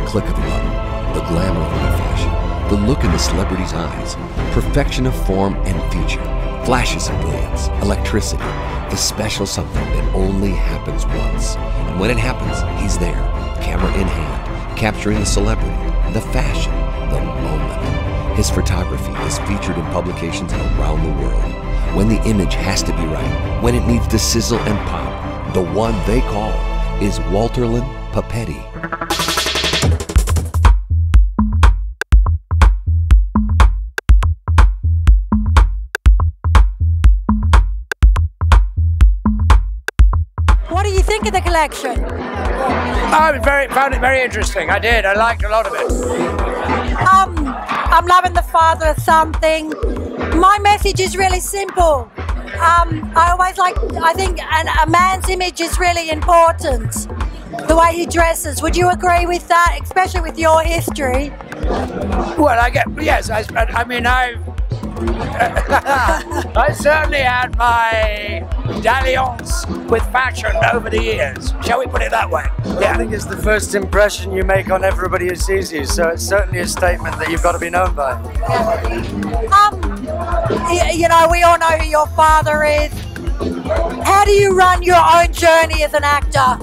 click of a button, the glamour of new fashion, the look in the celebrity's eyes, perfection of form and feature, flashes of brilliance, electricity, the special something that only happens once. And when it happens, he's there, camera in hand, capturing the celebrity, the fashion, the moment. His photography is featured in publications around the world. When the image has to be right, when it needs to sizzle and pop, the one they call is Walterlan Papetti. What do you think of the collection? I found it very interesting. I did. I liked a lot of it. I'm loving the father-son thing. My message is really simple. I think a man's image is really important. The way he dresses. Would you agree with that, especially with your history? Well, yes. I mean, I certainly had my dalliance with fashion over the years. Shall we put it that way? Yeah. I think it's the first impression you make on everybody who sees you, so it's certainly a statement that you've got to be known by. You know, we all know who your father is. How do you run your own journey as an actor?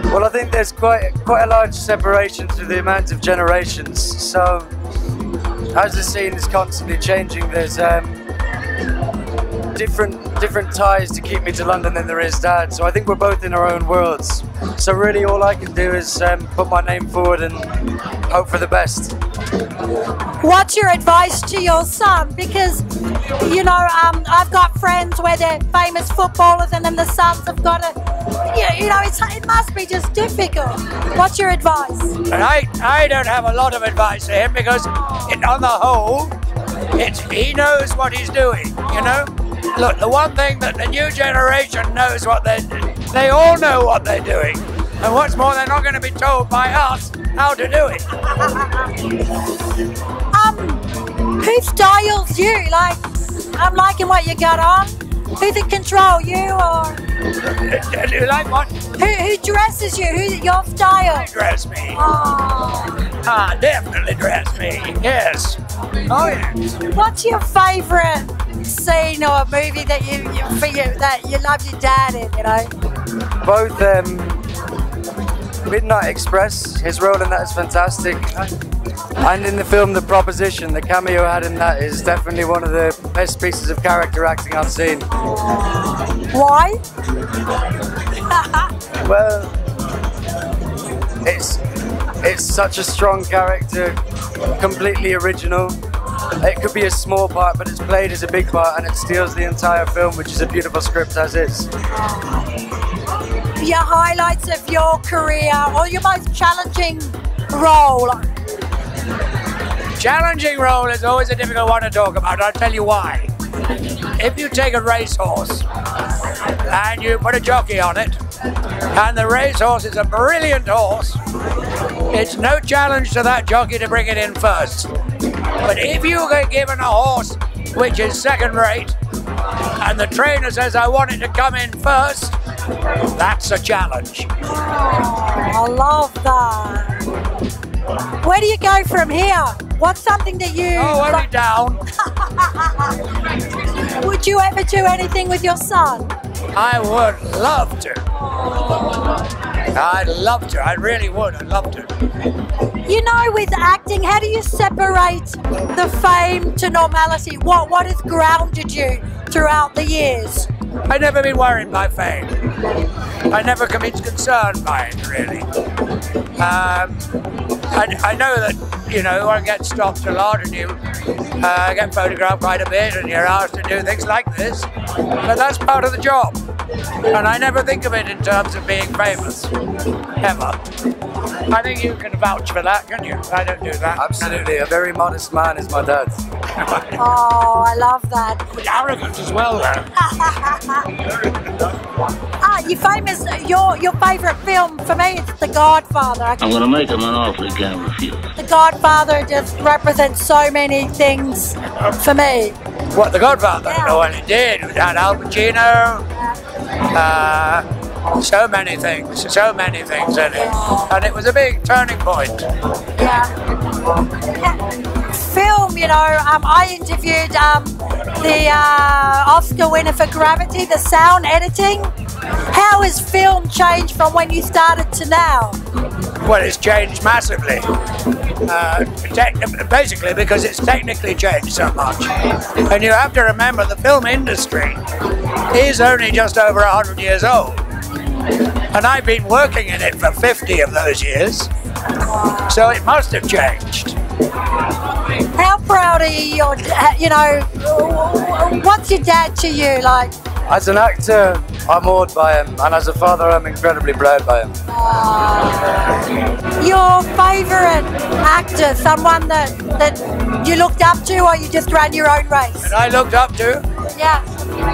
Well, I think there's quite a large separation through the amount of generations. So, as the scene is constantly changing, there's different ties to keep me to London than there is Dad. So I think we're both in our own worlds. So really, all I can do is put my name forward and hope for the best. What's your advice to your son? Because, you know, I've got friends where they're famous footballers and then the sons have got to, you know, it must be just difficult. What's your advice? And I don't have a lot of advice to him because, on the whole, he knows what he's doing, you know? Look, the one thing that the new generation knows they all know what they're doing. And what's more, they're not going to be told by us how to do it. Who styles you? Like, I'm liking what you got on. Who's in control, you or? You like what? Who dresses you? Who's your style? They dress me. Oh. Definitely dress me. Yes. Oh yes. What's your favourite scene or movie that you love your dad in? You know. Both. Midnight Express, his role in that is fantastic. And in the film The Proposition, the cameo I had in that is definitely one of the best pieces of character acting I've seen. Why? Well, it's such a strong character, completely original. It could be a small part, but it's played as a big part and it steals the entire film, which is a beautiful script as is. Your highlights of your career or your most challenging role? Challenging role is always a difficult one to talk about. I'll tell you why. If you take a racehorse and you put a jockey on it, and the racehorse is a brilliant horse, it's no challenge to that jockey to bring it in first. But if you get given a horse which is second rate, and the trainer says, I want it to come in first, that's a challenge. Oh, I love that. Where do you go from here? What's something that you... Oh, only down. Would you ever do anything with your son? I would love to. I'd love to. I really would. I'd love to. You know, with acting, how do you separate the fame to normality? What has grounded you throughout the years? I've never been worried by fame. I never come into concern by it, really. I know that, you know, one gets stopped a lot and you get photographed quite a bit and you're asked to do things like this, but that's part of the job. And I never think of it in terms of being famous, ever. I think you can vouch for that, can you? I don't do that. Absolutely, a very modest man is my dad. Oh, I love that. But arrogant as well, though. You're famous. Your favourite film for me is The Godfather. I'm going to make him an offer he can't refuse. The Godfather just represents so many things for me. What, The Godfather? Yeah. No, well, it did. It had Al Pacino. So many things in it. And it was a big turning point. Yeah. Film, you know, I interviewed the Oscar winner for Gravity, the sound editing. How has film changed from when you started to now? Well, it's changed massively. Basically because it's technically changed so much. And you have to remember the film industry is only just over 100 years old. And I've been working in it for 50 of those years. So it must have changed. How proud are you? You know, what's your dad to you like? As an actor, I'm awed by him, and as a father, I'm incredibly proud by him. Your favourite actor, someone that you looked up to, or you just ran your own race? And I looked up to Yeah.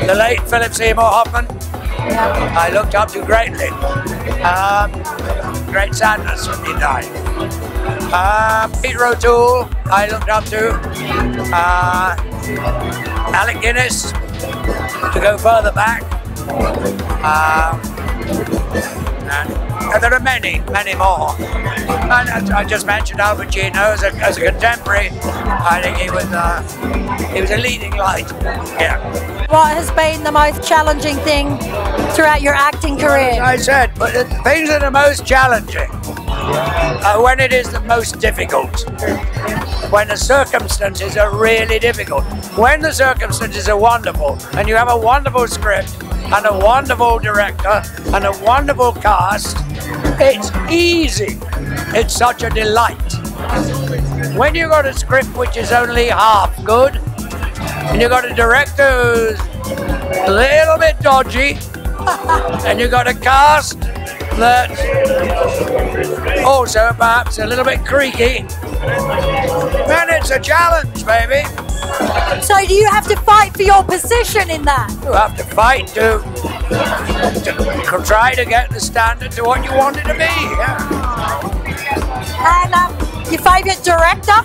the late Philip Seymour Hoffman. Yeah. I looked up to greatly. Great sadness when he died. Peter O'Toole, I looked up to. Alec Guinness, to go further back. And there are many more. And I just mentioned Al Pacino as a contemporary. I think he was a leading light. Yeah. What has been the most challenging thing throughout your acting career? As I said, but the things that are most challenging are when it is the most difficult. When the circumstances are really difficult. When the circumstances are wonderful, and you have a wonderful script, and a wonderful director, and a wonderful cast, it's easy. It's such a delight. When you've got a script which is only half good, and you've got a director who's a little bit dodgy, and you've got a cast that's also perhaps a little bit creaky, then it's a challenge, baby. So do you have to fight for your position in that? You have to fight to try to get the standard to what you want it to be. Yeah. And your favourite director?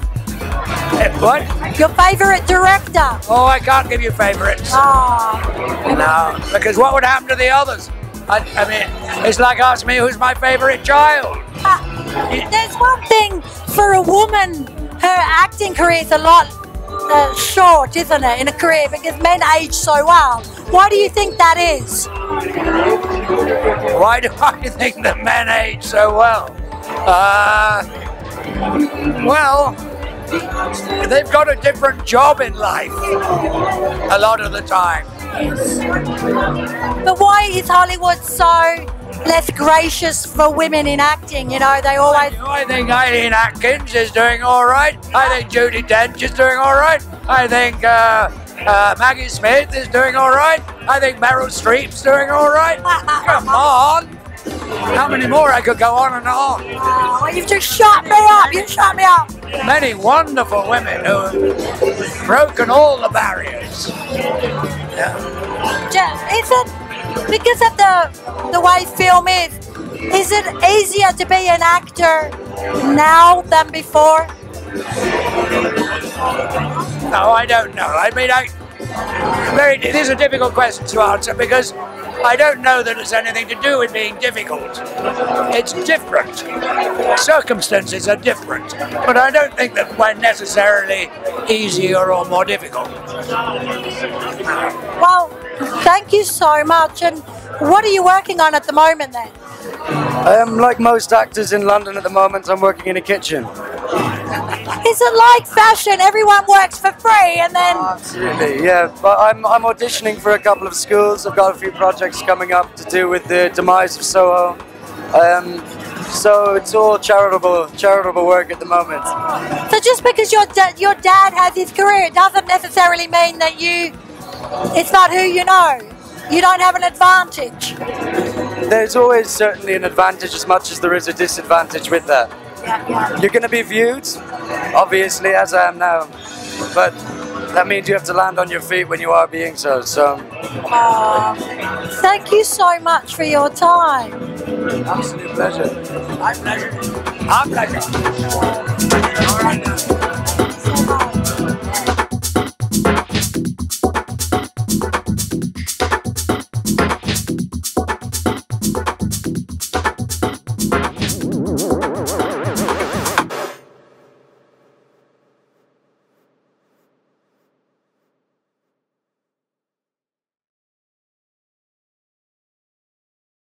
What? Your favourite director? Oh, I can't give you favourites. Oh. No, because what would happen to the others? I mean, it's like asking me who's my favourite child. There's one thing for a woman, her acting career is a lot short, isn't it, in a career, because men age so well. Why do you think that is? Why do I think that men age so well? Well, they've got a different job in life a lot of the time. But why is Hollywood so less gracious for women in acting? You know, they always... I think Eileen Atkins is doing all right. I think Judi Dench is doing all right. I think Maggie Smith is doing all right. I think Meryl Streep's doing all right. Come on. How many more? I could go on and on. Oh, well, you've just shut me up. You shut me up. Many wonderful women who have broken all the barriers. Yeah. Is it because of the way film is it easier to be an actor now than before? No, I don't know. I mean, it is a difficult question to answer because I don't know that it's anything to do with being difficult. It's different. Circumstances are different. But I don't think that we're necessarily easier or more difficult. Well, thank you so much. And what are you working on at the moment then? Like most actors in London at the moment, I'm working in a kitchen. Is it like fashion? Everyone works for free and then... Absolutely, yeah. But I'm auditioning for a couple of schools. I've got a few projects coming up to do with the demise of Soho. So it's all charitable work at the moment. So just because your dad has his career, it doesn't necessarily mean that it's not who you know. You don't have an advantage. There's always certainly an advantage as much as there is a disadvantage with that. You're going to be viewed, obviously, as I am now, but that means you have to land on your feet when you are being so. Thank you so much for your time. Absolute pleasure. My pleasure. Our pleasure. All right now.